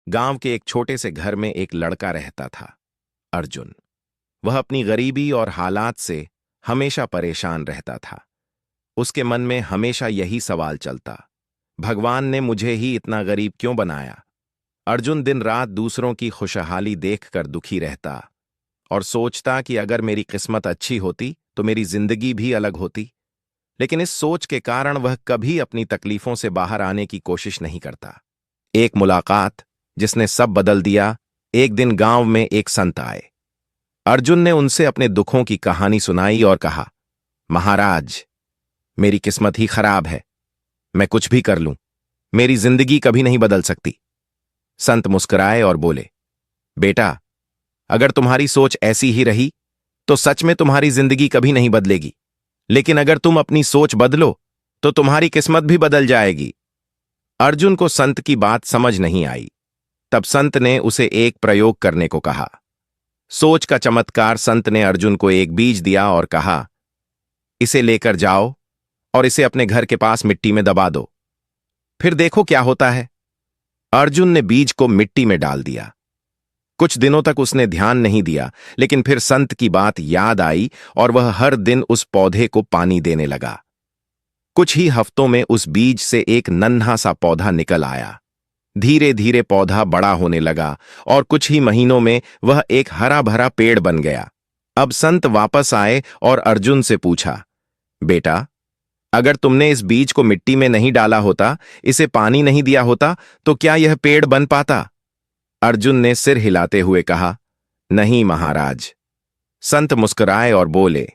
गांव के एक छोटे से घर में एक लड़का रहता था, अर्जुन। वह अपनी गरीबी और हालात से हमेशा परेशान रहता था। उसके मन में हमेशा यही सवाल चलता, भगवान ने मुझे ही इतना गरीब क्यों बनाया। अर्जुन दिन रात दूसरों की खुशहाली देखकर दुखी रहता और सोचता कि अगर मेरी किस्मत अच्छी होती तो मेरी जिंदगी भी अलग होती। लेकिन इस सोच के कारण वह कभी अपनी तकलीफों से बाहर आने की कोशिश नहीं करता। एक मुलाकात जिसने सब बदल दिया। एक दिन गांव में एक संत आए। अर्जुन ने उनसे अपने दुखों की कहानी सुनाई और कहा, महाराज, मेरी किस्मत ही खराब है। मैं कुछ भी कर लूं, मेरी जिंदगी कभी नहीं बदल सकती। संत मुस्कुराए और बोले, बेटा, अगर तुम्हारी सोच ऐसी ही रही तो सच में तुम्हारी जिंदगी कभी नहीं बदलेगी। लेकिन अगर तुम अपनी सोच बदलो तो तुम्हारी किस्मत भी बदल जाएगी। अर्जुन को संत की बात समझ नहीं आई। तब संत ने उसे एक प्रयोग करने को कहा। सोच का चमत्कार। संत ने अर्जुन को एक बीज दिया और कहा, इसे लेकर जाओ और इसे अपने घर के पास मिट्टी में दबा दो, फिर देखो क्या होता है। अर्जुन ने बीज को मिट्टी में डाल दिया। कुछ दिनों तक उसने ध्यान नहीं दिया, लेकिन फिर संत की बात याद आई और वह हर दिन उस पौधे को पानी देने लगा। कुछ ही हफ्तों में उस बीज से एक नन्हा सा पौधा निकल आया। धीरे धीरे पौधा बड़ा होने लगा और कुछ ही महीनों में वह एक हरा भरा पेड़ बन गया। अब संत वापस आए और अर्जुन से पूछा, बेटा, अगर तुमने इस बीज को मिट्टी में नहीं डाला होता, इसे पानी नहीं दिया होता, तो क्या यह पेड़ बन पाता? अर्जुन ने सिर हिलाते हुए कहा, नहीं महाराज। संत मुस्कुराए और बोले,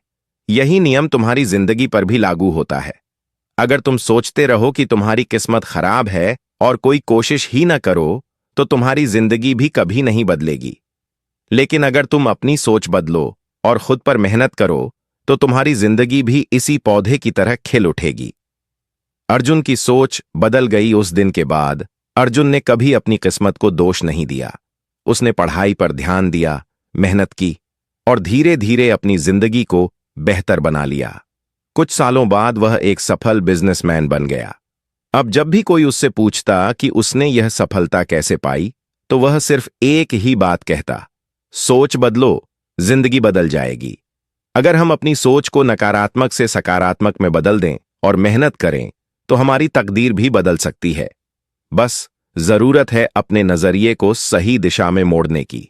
यही नियम तुम्हारी जिंदगी पर भी लागू होता है। अगर तुम सोचते रहो कि तुम्हारी किस्मत खराब है और कोई कोशिश ही न करो तो तुम्हारी जिंदगी भी कभी नहीं बदलेगी। लेकिन अगर तुम अपनी सोच बदलो और खुद पर मेहनत करो तो तुम्हारी जिंदगी भी इसी पौधे की तरह खिल उठेगी। अर्जुन की सोच बदल गई। उस दिन के बाद अर्जुन ने कभी अपनी किस्मत को दोष नहीं दिया। उसने पढ़ाई पर ध्यान दिया, मेहनत की और धीरे धीरे अपनी जिंदगी को बेहतर बना लिया। कुछ सालों बाद वह एक सफल बिजनेसमैन बन गया। अब जब भी कोई उससे पूछता कि उसने यह सफलता कैसे पाई, तो वह सिर्फ एक ही बात कहता, सोच बदलो, जिंदगी बदल जाएगी। अगर हम अपनी सोच को नकारात्मक से सकारात्मक में बदल दें और मेहनत करें तो हमारी तकदीर भी बदल सकती है। बस जरूरत है अपने नजरिए को सही दिशा में मोड़ने की।